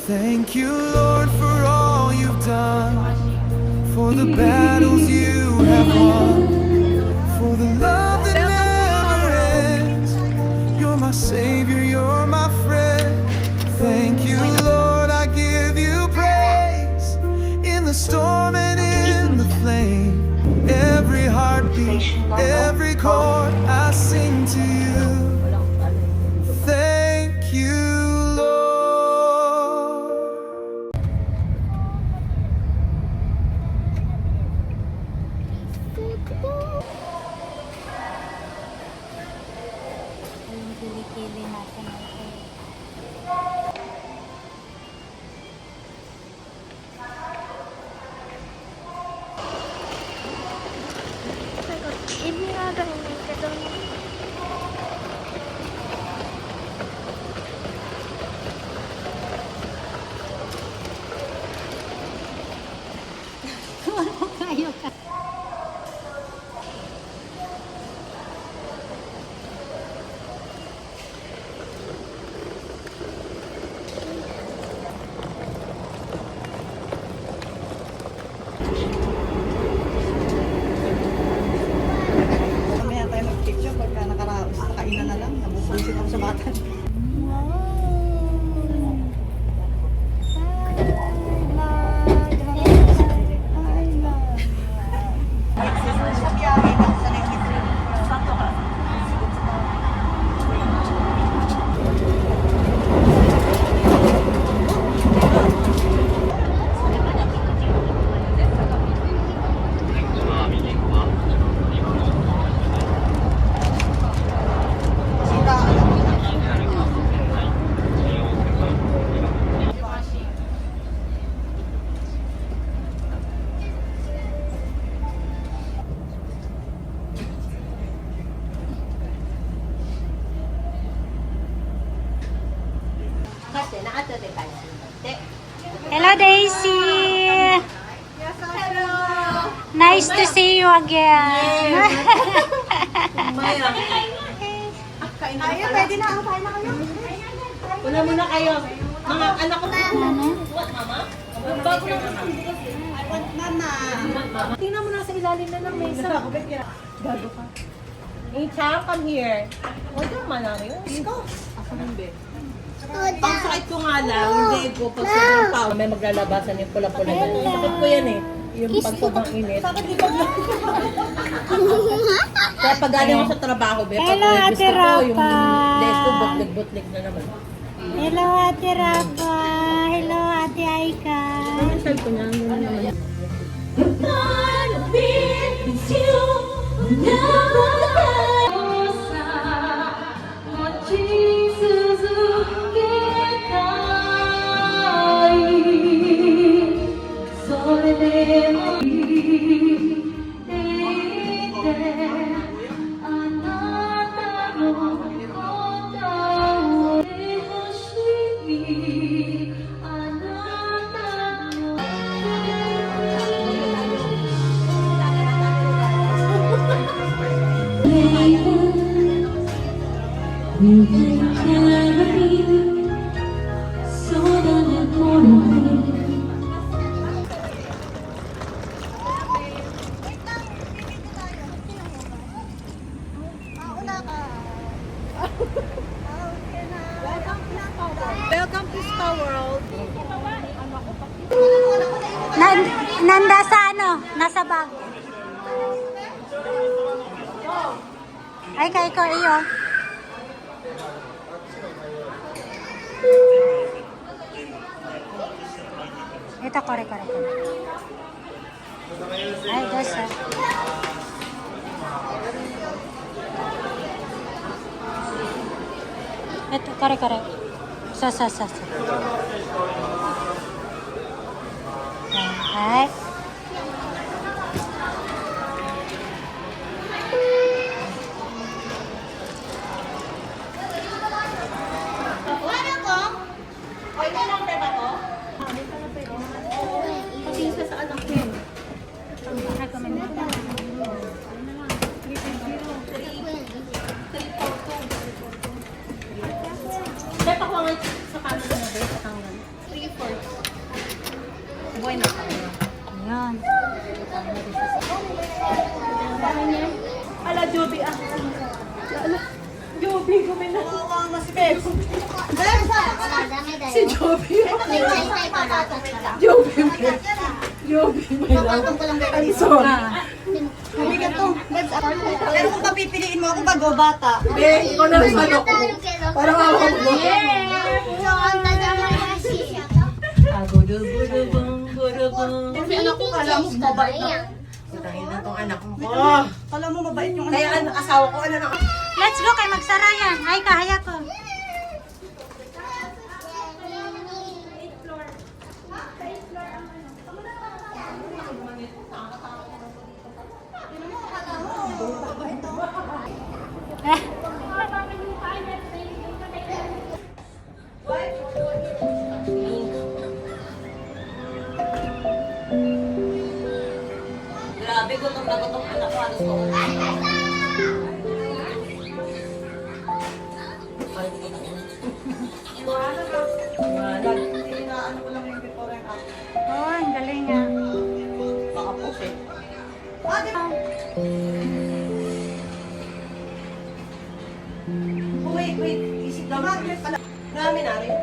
Thank you, Lord, for all you've done, for the battles you have won, for the love that never ends. You're my Savior, you're my friend. Thank you, Lord, I give you praise in the storm and in the flame. Every heartbeat, every chord, I sing to you. Thank you, Lord. Yung kilikili natin. Ini ada ini kadang Kayo ka. Mamaya tayo mag-picture pagka nakaraos. Nakainan na lang. Nabubusin ako sa bata. Sa biyahe ka sa next Santo ka. Hello, Daisy. Nice to see you again. Ayun, pwede na. Kain na kayo. Una muna kayo. Mga anak ko. Bago na Mama. tingnan mo na sa ilalim na ng mesa. Gago ka. Hey, Chang, come here. Huwag kang manami. Ikaw. Ako hindi. Ang sakit ko nga lang, hindi ko pag sobrang pao. May maglalabasan yung pula-pula na. Sakit ko yan eh. Yung pag sobrang init. Kaya pag galing ako sa trabaho, be, pag Hello, gusto Ate ko, yung Rafa. leg ko, butlig-butlig na naman. Hello, Ate Rafa. Hello, Ate Aika. Ang sabi ko niya, ano naman. Welcome to Star World. Nanda sa ano? Nasa bag. Ay, kay ko iyo. Ito, kore. Ay, guys. Ito, kore. Sa. Ay. Kaya pa ko nga sa kanila na ba sa tanggal? 3-4. Joby, ah. Joby, kumina. Kawawa mo si Beb. Si Joby. Joby, may lang. I'm sorry. Mabigat to. Beb, pero kung papipiliin mo ako bago bata. Be, ikaw na lang ano ko. Parang ako mo. Kasi anak ko, kala mo mabait na. Patayin na tong anak mo. Kala mo mabait yung anak. Kaya ano, asawa ko, ano na. Let's go kay magsara yan. Ay, kaya ko. Grabe, gutom na gutom anak ko. Halos ko. Ano ko lang yung before and after. Oh, ang galing nga. Baka po siya. Wait, isip lang. Marami na rin.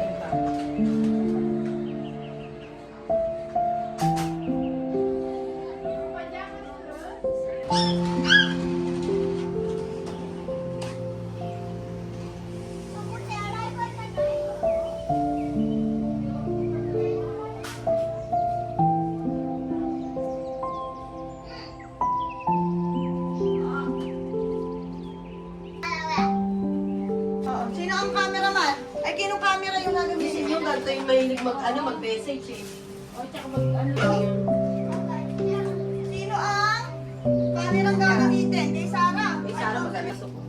Oo. Sino ang cameraman? Ay, kinong camera yung gagamitin Yung ganito yung mahilig mag-message eh. O, tsaka mag-ano lang yan. Sino ang kamerang gagamitin? Kay Sarah. May Sara mag-aso ko.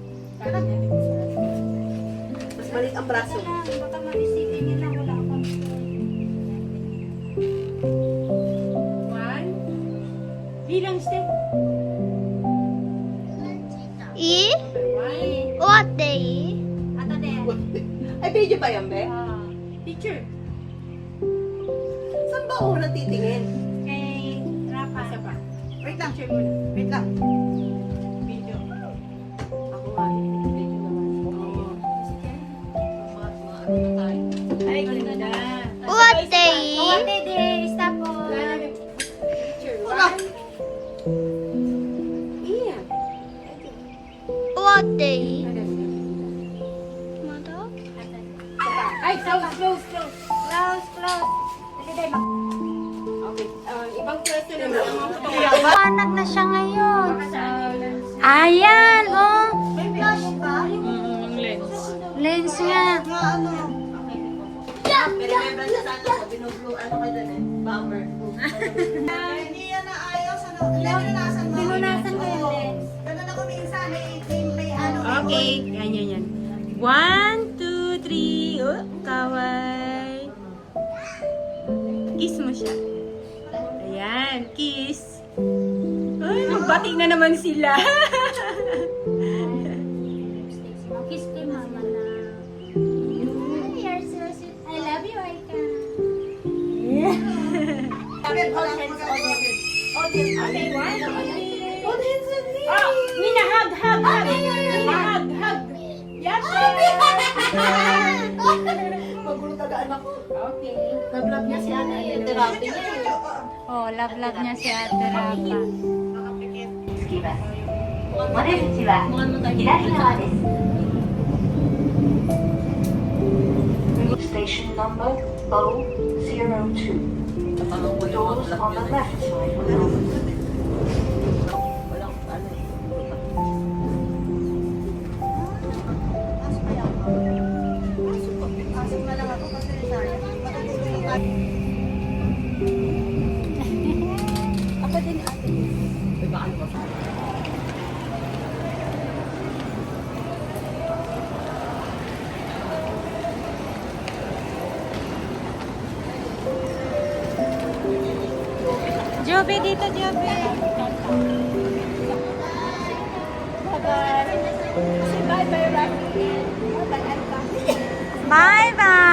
Mas maliit ang braso. Baka ma-receive nila. Wala akong One. Bilang step. E? One. What day? Ato din. Ay, video ba yan, Be? Teacher. Saan ba ako natitingin? Kay Rafa. Asa pa? Wait lang. Wait lang. Video. Ako nga, video naman. Oo. Ano na tayo? Ay, ganda. What day? What day? Stop po. Picture. Wala. Iyan. What day? Mother? Ay, close. Close. Dali, dali. Okay. Ibang question naman. Panag na siya ngayon. Ayan, oh. May flash ba? Lens nga. Nga ano? Pero remember na sana ko, binublo, ano kayo dun eh? Bomber. Hindi yan na ayos. Ano? Pinunasan mo. Pinunasan ko yung lens. Ganun ako minsan. May ano. Okay. Yan. 1, 2, 3. Oh, kaway. Kiss mo siya. Ayan, kiss. Ay, magbati na naman sila. Kiss kay mama na. You're so sweet. I love you, Aika. Okay, 1, 2, 3. Oh, Mina, hug. Hug. Yes, Magulo taga anak ko. Okay. Love niya si Ana. Yung therapy niya eh. Oh, love niya si Ate Rafa. お出口は左側です。Station number 002. Doors on the left side will open. Walang ano eh. Pasok na lang ako kasi sayang. Matutulog tayo. Ako din, ate. Diba ano ba? Joby, dito, Joby. Bye-bye.